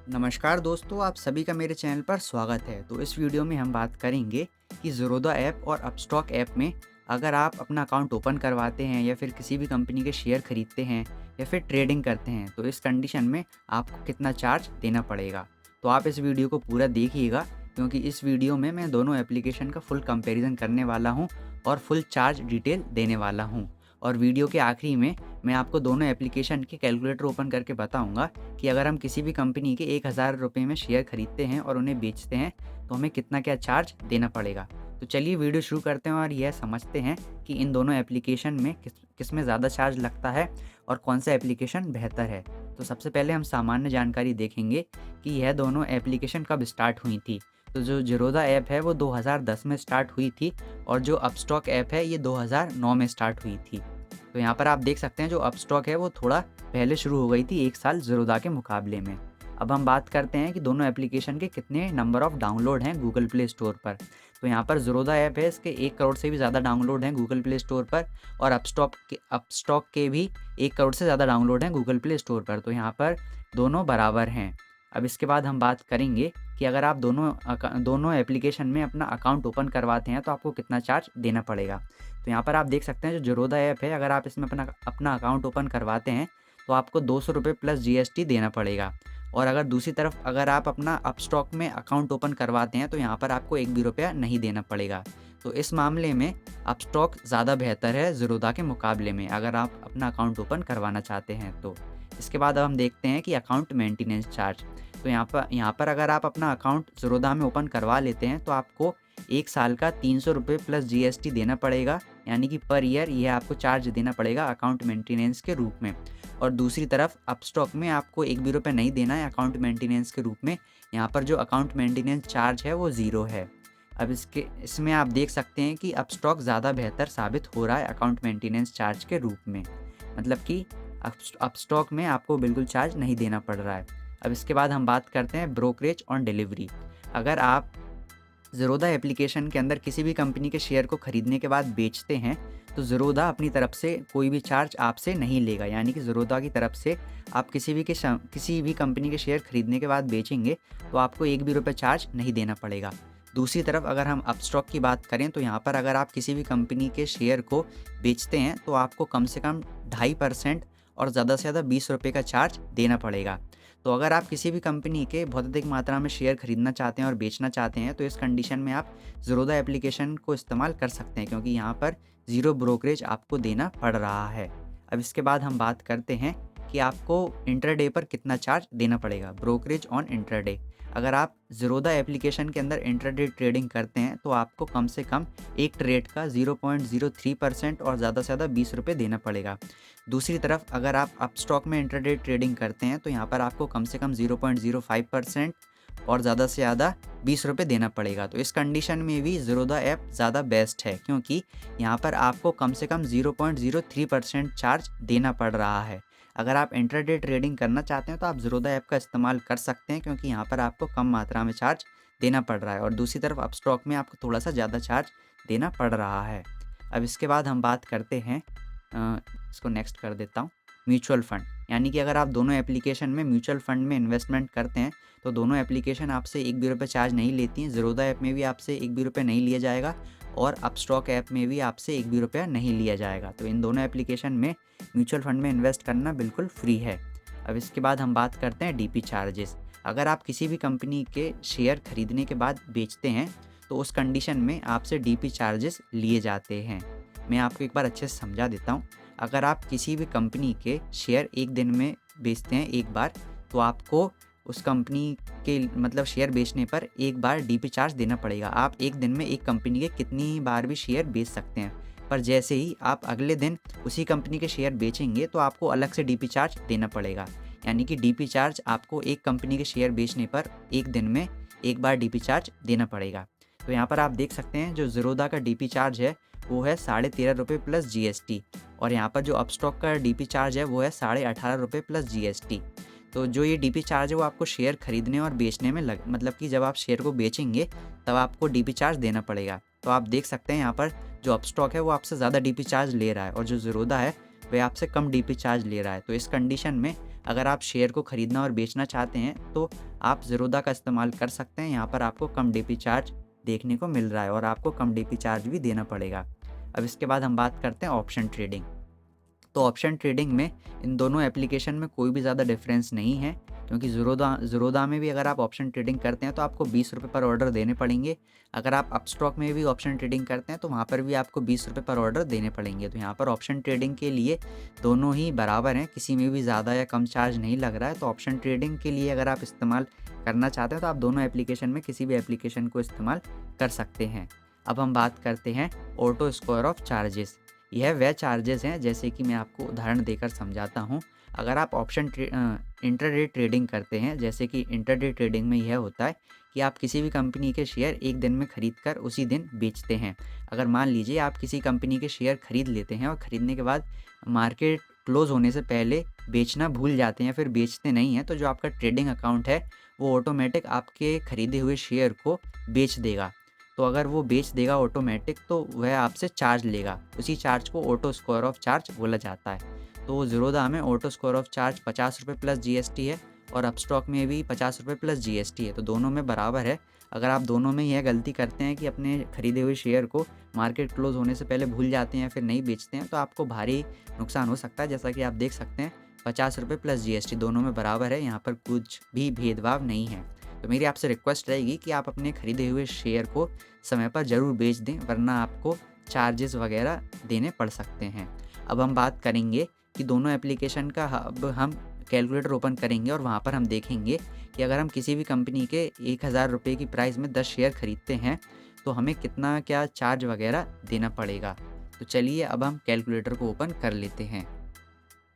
नमस्कार दोस्तों, आप सभी का मेरे चैनल पर स्वागत है। तो इस वीडियो में हम बात करेंगे कि ज़ीरोधा ऐप और अपस्टॉक ऐप में अगर आप अपना अकाउंट ओपन करवाते हैं या फिर किसी भी कंपनी के शेयर खरीदते हैं या फिर ट्रेडिंग करते हैं, तो इस कंडीशन में आपको कितना चार्ज देना पड़ेगा। तो आप इस वीडियो को पूरा देखिएगा, क्योंकि इस वीडियो में मैं दोनों एप्लीकेशन का फुल कंपैरिजन करने वाला हूँ और फुल चार्ज डिटेल देने वाला हूँ। और वीडियो के आखिरी में मैं आपको दोनों एप्लीकेशन के कैलकुलेटर ओपन करके बताऊंगा कि अगर हम किसी भी कंपनी के 1000 रुपये में शेयर खरीदते हैं और उन्हें बेचते हैं, तो हमें कितना क्या चार्ज देना पड़ेगा। तो चलिए वीडियो शुरू करते हैं और यह समझते हैं कि इन दोनों एप्लीकेशन में किस में ज़्यादा चार्ज लगता है और कौन सा एप्लीकेशन बेहतर है। तो सबसे पहले हम सामान्य जानकारी देखेंगे कि यह दोनों एप्लीकेशन कब स्टार्ट हुई थी। तो जो ज़ीरोधा ऐप है वो 2010 में स्टार्ट हुई थी और जो अपस्टॉक ऐप है ये 2009 में स्टार्ट हुई थी। तो यहाँ पर आप देख सकते हैं जो अपस्टॉक है वो थोड़ा पहले शुरू हो गई थी 1 साल ज़ीरोधा के मुकाबले में। अब हम बात करते हैं कि दोनों एप्लीकेशन के कितने नंबर ऑफ़ डाउनलोड हैं गूगल प्ले स्टोर पर। तो यहाँ पर ज़ीरोधा ऐप है, इसके 1 करोड़ से भी ज़्यादा डाउनलोड हैं गूगल प्ले स्टोर पर और अपस्टॉक के भी 1 करोड़ से ज़्यादा डाउनलोड हैं गूगल प्ले स्टोर पर। तो यहाँ पर दोनों बराबर हैं। अब इसके बाद हम बात करेंगे कि अगर आप दोनों एप्लीकेशन में अपना अकाउंट ओपन करवाते हैं तो आपको कितना चार्ज देना पड़ेगा। तो यहाँ पर आप देख सकते हैं जो ज़ीरोधा ऐप है, अगर आप इसमें अपना अपना अकाउंट ओपन करवाते हैं तो आपको 200 रुपये प्लस जीएसटी देना पड़ेगा। और अगर दूसरी तरफ अगर आप अपना अपस्टॉक में अकाउंट ओपन करवाते हैं तो यहाँ पर आपको एक भी रुपया नहीं देना पड़ेगा। तो इस मामले में अपस्टॉक ज़्यादा बेहतर है ज़ीरोधा के मुकाबले में, अगर आप अपना अकाउंट ओपन करवाना चाहते हैं तो। इसके बाद अब हम देखते हैं कि अकाउंट मेंटेनेंस चार्ज। तो यहाँ पर अगर आप अपना अकाउंट ज़ीरोधा में ओपन करवा लेते हैं तो आपको 1 साल का 300 रुपये प्लस जीएसटी देना पड़ेगा, यानी कि पर ईयर यह आपको चार्ज देना पड़ेगा अकाउंट मेंटेनेंस के रूप में। और दूसरी तरफ अपस्टॉक में आपको एक भी रुपये नहीं देना है अकाउंट मेंटेनेंस के रूप में। यहाँ पर जो अकाउंट मेंटेनेंस चार्ज है वो ज़ीरो है। अब इसमें आप देख सकते हैं कि अपस्टॉक ज़्यादा बेहतर साबित हो रहा है अकाउंट मेंटेनेंस चार्ज के रूप में, मतलब कि अपस्टॉक में आपको बिल्कुल चार्ज नहीं देना पड़ रहा है। अब इसके बाद हम बात करते हैं ब्रोकरेज ऑन डिलीवरी। अगर आप ज़ीरोधा एप्लीकेशन के अंदर किसी भी कंपनी के शेयर को खरीदने के बाद बेचते हैं तो ज़ीरोधा अपनी तरफ से कोई भी चार्ज आपसे नहीं लेगा, यानी कि ज़ीरोधा की तरफ से आप किसी भी कंपनी के शेयर खरीदने के बाद बेचेंगे तो आपको एक भी रुपये चार्ज नहीं देना पड़ेगा। दूसरी तरफ अगर हम अपस्टॉक की बात करें तो यहाँ पर अगर आप किसी भी कंपनी के शेयर को बेचते हैं तो आपको कम से कम 2.5% और ज़्यादा से ज़्यादा 20 रुपये का चार्ज देना पड़ेगा। तो अगर आप किसी भी कंपनी के बहुत अधिक मात्रा में शेयर खरीदना चाहते हैं और बेचना चाहते हैं तो इस कंडीशन में आप ज़ीरोधा एप्लीकेशन को इस्तेमाल कर सकते हैं, क्योंकि यहाँ पर ज़ीरो ब्रोकरेज आपको देना पड़ रहा है। अब इसके बाद हम बात करते हैं कि आपको इंटरडे पर कितना चार्ज देना पड़ेगा, ब्रोकरेज ऑन इंटरडे। अगर आप ज़ीरोधा एप्लीकेशन के अंदर इंटरडे ट्रेडिंग करते हैं तो आपको कम से कम एक ट्रेड का 0.03% और ज़्यादा से ज़्यादा 20 रुपये देना पड़ेगा। दूसरी तरफ अगर आप अपस्टॉक में इंटरडे ट्रेडिंग करते हैं तो यहाँ पर आपको कम से कम 0.05% और ज़्यादा से ज़्यादा 20 रुपये देना पड़ेगा। तो इस कंडीशन में भी ज़ीरोधा ऐप ज़्यादा बेस्ट है, क्योंकि यहाँ पर आपको कम से कम 0.03% चार्ज देना पड़ रहा है। अगर आप इंटरडे ट्रेडिंग करना चाहते हैं तो आप ज़ीरोधा ऐप का इस्तेमाल कर सकते हैं, क्योंकि यहाँ पर आपको कम मात्रा में चार्ज देना पड़ रहा है और दूसरी तरफ अपस्टॉक में आपको थोड़ा सा ज़्यादा चार्ज देना पड़ रहा है। अब इसके बाद हम बात करते हैं, इसको नेक्स्ट कर देता हूँ, म्यूचुअल फ़ंड। यानी कि अगर आप दोनों एप्लीकेशन में म्यूचुअल फ़ंड में इन्वेस्टमेंट करते हैं तो दोनों एप्लीकेशन आपसे एक भी रुपये चार्ज नहीं लेती हैं। ज़ीरोधा ऐप में भी आपसे एक भी रुपये नहीं लिया जाएगा और अपस्टॉक ऐप में भी आपसे एक भी रुपया नहीं लिया जाएगा। तो इन दोनों एप्लीकेशन में म्यूचुअल फ़ंड में इन्वेस्ट करना बिल्कुल फ्री है। अब इसके बाद हम बात करते हैं डीपी चार्जेस। अगर आप किसी भी कंपनी के शेयर खरीदने के बाद बेचते हैं तो उस कंडीशन में आपसे डीपी चार्जेस लिए जाते हैं। मैं आपको एक बार अच्छे से समझा देता हूँ। अगर आप किसी भी कंपनी के शेयर एक दिन में बेचते हैं एक बार, तो आपको उस कंपनी के मतलब शेयर बेचने पर एक बार डीपी चार्ज देना पड़ेगा। आप एक दिन में एक कंपनी के कितनी बार भी शेयर बेच सकते हैं, पर जैसे ही आप अगले दिन उसी कंपनी के शेयर बेचेंगे तो आपको अलग से डीपी चार्ज देना पड़ेगा। यानी कि डीपी चार्ज आपको एक कंपनी के शेयर बेचने पर एक दिन में एक बार डीपी चार्ज देना पड़ेगा। तो यहाँ पर आप देख सकते हैं जो ज़ीरोधा का डीपी चार्ज है वो है 13.5 रुपये प्लस जीएसटी और यहाँ पर जो अपस्टॉक का डीपी चार्ज है वो है 18.5 रुपये प्लस जीएसटी। तो जो ये डीपी चार्ज है वो आपको शेयर खरीदने और बेचने में मतलब कि जब आप शेयर को बेचेंगे तब आपको डीपी चार्ज देना पड़ेगा। तो आप देख सकते हैं यहाँ पर जो अपस्टॉक है वो आपसे ज़्यादा डीपी चार्ज ले रहा है और जो ज़ीरोधा है वह आपसे कम डीपी चार्ज ले रहा है। तो इस कंडीशन में अगर आप शेयर को ख़रीदना और बेचना चाहते हैं तो आप ज़ीरोधा का इस्तेमाल कर सकते हैं। यहाँ पर आपको कम डीपी चार्ज देखने को मिल रहा है और आपको कम डीपी चार्ज भी देना पड़ेगा। अब इसके बाद हम बात करते हैं ऑप्शन ट्रेडिंग। तो ऑप्शन ट्रेडिंग में इन दोनों एप्लीकेशन में कोई भी ज़्यादा डिफरेंस नहीं है, क्योंकि ज़ीरोधा में भी अगर आप ऑप्शन ट्रेडिंग करते हैं तो आपको 20 रुपये पर ऑर्डर देने पड़ेंगे। अगर आप अपस्टॉक में भी ऑप्शन ट्रेडिंग करते हैं तो वहाँ पर भी आपको 20 रुपये पर ऑर्डर देने पड़ेंगे। तो यहाँ पर ऑप्शन ट्रेडिंग के लिए दोनों ही बराबर हैं, किसी में भी ज़्यादा या कम चार्ज नहीं लग रहा है। तो ऑप्शन ट्रेडिंग के लिए अगर आप इस्तेमाल करना चाहते हैं तो आप दोनों एप्लीकेशन में किसी भी एप्लीकेशन को इस्तेमाल कर सकते हैं। अब हम बात करते हैं ऑटो स्क्वायर ऑफ चार्जेस। यह वह चार्जेस हैं, जैसे कि मैं आपको उदाहरण देकर समझाता हूँ। अगर आप इंटरडे ट्रेडिंग करते हैं, जैसे कि इंटरडे ट्रेडिंग में यह होता है कि आप किसी भी कंपनी के शेयर एक दिन में खरीद कर उसी दिन बेचते हैं। अगर मान लीजिए आप किसी कंपनी के शेयर खरीद लेते हैं और ख़रीदने के बाद मार्केट क्लोज़ होने से पहले बेचना भूल जाते हैं, फिर बेचते नहीं हैं, तो जो आपका ट्रेडिंग अकाउंट है वो ऑटोमेटिक आपके ख़रीदे हुए शेयर को बेच देगा। तो अगर वो बेच देगा ऑटोमेटिक, तो वह आपसे चार्ज लेगा। उसी चार्ज को ऑटो स्क्वायर ऑफ चार्ज बोला जाता है। तो ज़ीरोधा में ऑटो स्क्वायर ऑफ चार्ज 50 रुपये प्लस जीएसटी है और अपस्टॉक में भी 50 रुपये प्लस जीएसटी है। तो दोनों में बराबर है। अगर आप दोनों में यह गलती करते हैं कि अपने खरीदे हुए शेयर को मार्केट क्लोज होने से पहले भूल जाते हैं, फिर नहीं बेचते हैं, तो आपको भारी नुकसान हो सकता है। जैसा कि आप देख सकते हैं 50 रुपये प्लस जीएसटी दोनों में बराबर है, यहाँ पर कुछ भी भेदभाव नहीं है। तो मेरी आपसे रिक्वेस्ट रहेगी कि आप अपने खरीदे हुए शेयर को समय पर ज़रूर बेच दें, वरना आपको चार्जेस वगैरह देने पड़ सकते हैं। अब हम बात करेंगे कि दोनों एप्लीकेशन का अब हम कैलकुलेटर ओपन करेंगे और वहाँ पर हम देखेंगे कि अगर हम किसी भी कंपनी के 1000 रुपये की प्राइस में 10 शेयर खरीदते हैं तो हमें कितना क्या चार्ज वगैरह देना पड़ेगा। तो चलिए अब हम कैलकुलेटर को ओपन कर लेते हैं।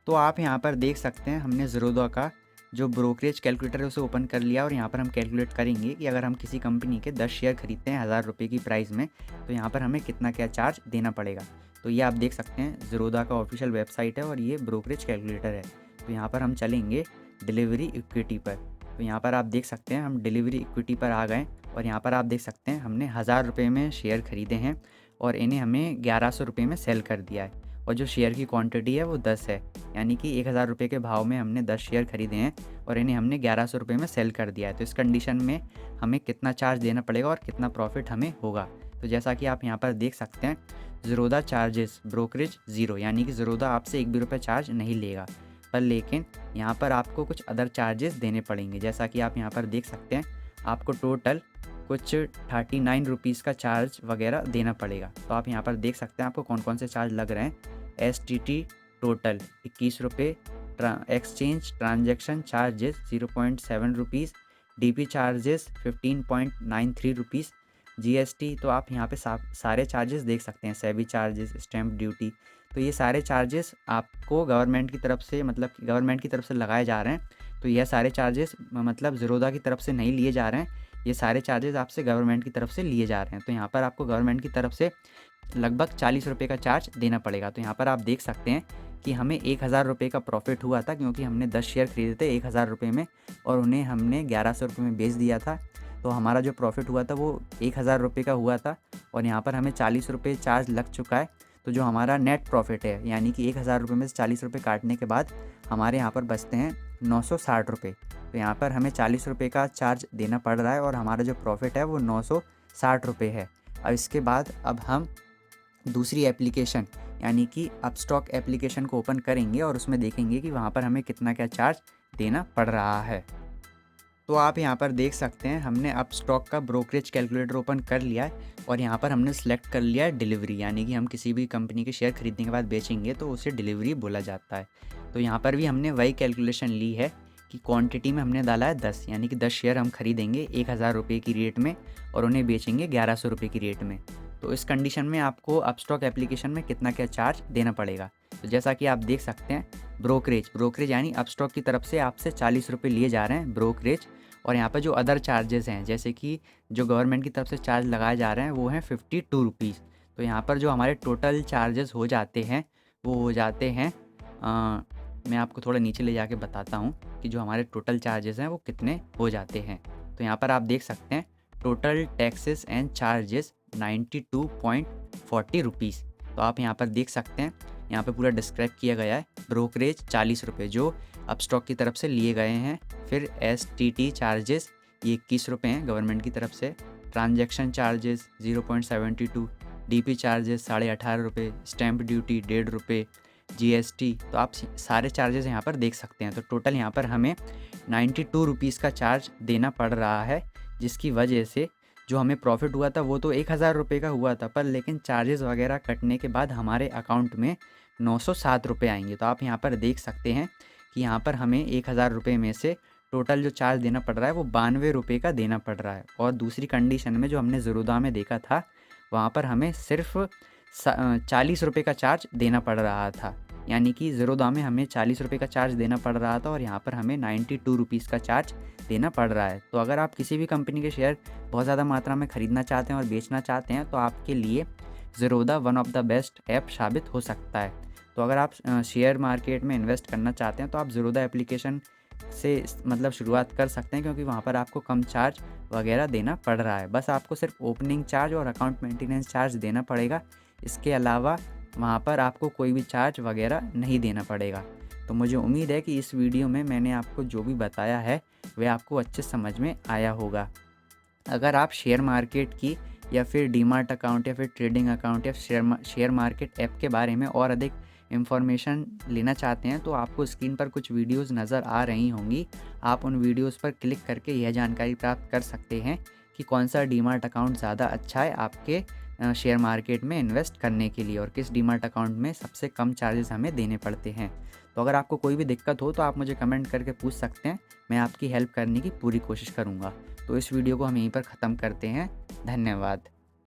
तो आप यहाँ पर देख सकते हैं हमने ज़ीरोधा का जो ब्रोकरेज कैलकुलेटर है उसे ओपन कर लिया और यहाँ पर हम कैलकुलेट करेंगे कि अगर हम किसी कंपनी के 10 शेयर खरीदते हैं 1000 रुपये की प्राइस में, तो यहाँ पर हमें कितना क्या चार्ज देना पड़ेगा। तो ये आप देख सकते हैं ज़ीरोधा का ऑफिशियल वेबसाइट है और ये ब्रोकरेज कैलकुलेटर है। तो यहाँ पर हम चलेंगे डिलीवरी इक्विटी पर। तो यहाँ पर आप देख सकते हैं हम डिलीवरी इक्विटी पर आ गए और यहाँ पर आप देख सकते हैं हमने 1000 रुपये में शेयर खरीदे हैं और इन्हें हमें 1100 रुपये में सेल कर दिया है और जो शेयर की क्वांटिटी है वो 10 है, यानी कि 1000 रुपये के भाव में हमने 10 शेयर खरीदे हैं और इन्हें हमने 1100 रुपये में सेल कर दिया है। तो इस कंडीशन में हमें कितना चार्ज देना पड़ेगा और कितना प्रॉफिट हमें होगा। तो जैसा कि आप यहाँ पर देख सकते हैं ज़ीरोधा चार्जेस ब्रोकरेज ज़ीरो, यानी कि ज़ीरोधा आपसे 1 भी रुपये चार्ज नहीं लेगा, पर लेकिन यहाँ पर आपको कुछ अदर चार्जेस देने पड़ेंगे। जैसा कि आप यहाँ पर देख सकते हैं आपको टोटल कुछ 39 रुपीज़ का चार्ज वगैरह देना पड़ेगा। तो आप यहाँ पर देख सकते हैं आपको कौन कौन से चार्ज लग रहे हैं। STT टोटल 21 रुपये, exchange transaction charges 0.7 rupees, DP charges 15.93 rupees, GST। तो आप यहाँ पे सारे चार्जेस देख सकते हैं, सेबी चार्जेस, स्टैम्प ड्यूटी। तो ये सारे चार्जेस आपको गवर्नमेंट की तरफ से, मतलब गवर्नमेंट की तरफ से लगाए जा रहे हैं। तो यह सारे चार्जेस मतलब ज़ीरोधा की तरफ से नहीं लिए जा रहे हैं, ये सारे चार्जेस आपसे गवर्नमेंट की तरफ से लिए जा रहे हैं। तो यहाँ पर आपको गवर्नमेंट की तरफ से लगभग 40 रुपये का चार्ज देना पड़ेगा। तो यहाँ पर आप देख सकते हैं कि हमें 1000 रुपये का प्रॉफिट हुआ था, क्योंकि हमने 10 शेयर खरीदे थे 1000 रुपये में और उन्हें हमने 1100 रुपये में बेच दिया था। तो हमारा जो प्रॉफिट हुआ था वो 1000 रुपये का हुआ था और यहाँ पर हमें 40 रुपये चार्ज लग चुका है। तो जो हमारा नेट प्रॉफिट है, यानी कि 1000 रुपये में से 40 रुपये काटने के बाद हमारे यहाँ पर बचते हैं 960 रुपये। तो यहाँ पर हमें 40 रुपये का चार्ज देना पड़ रहा है और हमारा जो प्रॉफिट है वो 960 रुपये है। अब इसके बाद अब हम दूसरी एप्लीकेशन यानी कि अपस्टॉक एप्लीकेशन को ओपन करेंगे और उसमें देखेंगे कि वहाँ पर हमें कितना क्या चार्ज देना पड़ रहा है। तो आप यहाँ पर देख सकते हैं हमने अपस्टॉक का ब्रोकरेज कैलकुलेटर ओपन कर लिया है और यहाँ पर हमने सेलेक्ट कर लिया है डिलीवरी, यानी कि हम किसी भी कंपनी के शेयर खरीदने के बाद बेचेंगे तो उसे डिलीवरी बोला जाता है। तो यहाँ पर भी हमने वही कैलकुलेशन ली है कि क्वांटिटी में हमने डाला है 10, यानी कि 10 शेयर हम खरीदेंगे 1000 रुपये की रेट में और उन्हें बेचेंगे 1100 रुपये की रेट में। तो इस कंडीशन में आपको अपस्टॉक एप्लीकेशन में कितना क्या चार्ज देना पड़ेगा। तो जैसा कि आप देख सकते हैं ब्रोकरेज यानी अपस्टॉक की तरफ से आपसे 40 रुपये लिए जा रहे हैं ब्रोकरेज, और यहाँ पर जो अदर चार्जेस हैं जैसे कि जो गवर्नमेंट की तरफ से चार्ज लगाए जा रहे हैं वो हैं 52 रुपीज़। तो यहाँ पर जो हमारे टोटल चार्जेस हो जाते हैं वो हो जाते हैं मैं आपको थोड़ा नीचे ले जाके बताता हूँ कि जो हमारे टोटल चार्जेस हैं वो कितने हो जाते हैं। तो यहाँ पर आप देख सकते हैं total taxes and charges 92.40 rupees. तो आप यहाँ पर देख सकते हैं यहाँ पे पूरा डिस्क्राइब किया गया है। ब्रोकरेज 40 रुपये, जो अपस्टॉक की तरफ से लिए गए हैं। फिर STT चार्जेस ये 21 रुपये हैं गवर्नमेंट की तरफ से। ट्रांजैक्शन चार्जेस 0.72, DP चार्जेस 18.5 रुपये, स्टैम्प ड्यूटी 1.5 रुपये, GST। तो आप सारे चार्जेस यहाँ पर देख सकते हैं। तो टोटल यहाँ पर हमें 92 रुपीज़ का चार्ज देना पड़ रहा है, जिसकी वजह से जो हमें प्रॉफिट हुआ था वो तो 1000 रुपये का हुआ था, पर लेकिन चार्जेस वगैरह कटने के बाद हमारे अकाउंट में 907 रुपये आएंगे। तो आप यहाँ पर देख सकते हैं कि यहाँ पर हमें 1000 रुपये में से टोटल जो चार्ज देना पड़ रहा है वो 92 रुपये का देना पड़ रहा है। और दूसरी कंडीशन में जो हमने ज़ीरोधा में देखा था वहाँ पर हमें सिर्फ 40 रुपये का चार्ज देना पड़ रहा था, यानी कि ज़ीरोधा में हमें 40 रुपये का चार्ज देना पड़ रहा था और यहाँ पर हमें 92 रुपीज़ का चार्ज देना पड़ रहा है। तो अगर आप किसी भी कंपनी के शेयर बहुत ज़्यादा मात्रा में ख़रीदना चाहते हैं और बेचना चाहते हैं तो आपके लिए Zerodha one of the best app साबित हो सकता है। तो अगर आप शेयर मार्केट में इन्वेस्ट करना चाहते हैं तो आप ज़ीरोधा एप्लीकेशन से मतलब शुरुआत कर सकते हैं, क्योंकि वहाँ पर आपको कम चार्ज वगैरह देना पड़ रहा है। बस आपको सिर्फ ओपनिंग चार्ज और अकाउंट मेंटेनेंस चार्ज देना पड़ेगा, इसके अलावा वहाँ पर आपको कोई भी चार्ज वगैरह नहीं देना पड़ेगा। तो मुझे उम्मीद है कि इस वीडियो में मैंने आपको जो भी बताया है वह आपको अच्छे समझ में आया होगा। अगर आप शेयर मार्केट की या फिर डीमार्ट अकाउंट या फिर ट्रेडिंग अकाउंट या शेयर मार्केट ऐप के बारे में और अधिक इन्फॉर्मेशन लेना चाहते हैं तो आपको स्क्रीन पर कुछ वीडियोस नज़र आ रही होंगी। आप उन वीडियोस पर क्लिक करके यह जानकारी प्राप्त कर सकते हैं कि कौन सा डीमार्ट अकाउंट ज़्यादा अच्छा है आपके शेयर मार्केट में इन्वेस्ट करने के लिए, और किस डीमार्ट अकाउंट में सबसे कम चार्जेस हमें देने पड़ते हैं। तो अगर आपको कोई भी दिक्कत हो तो आप मुझे कमेंट करके पूछ सकते हैं, मैं आपकी हेल्प करने की पूरी कोशिश करूँगा। तो इस वीडियो को हम यहीं पर ख़त्म करते हैं। धन्यवाद।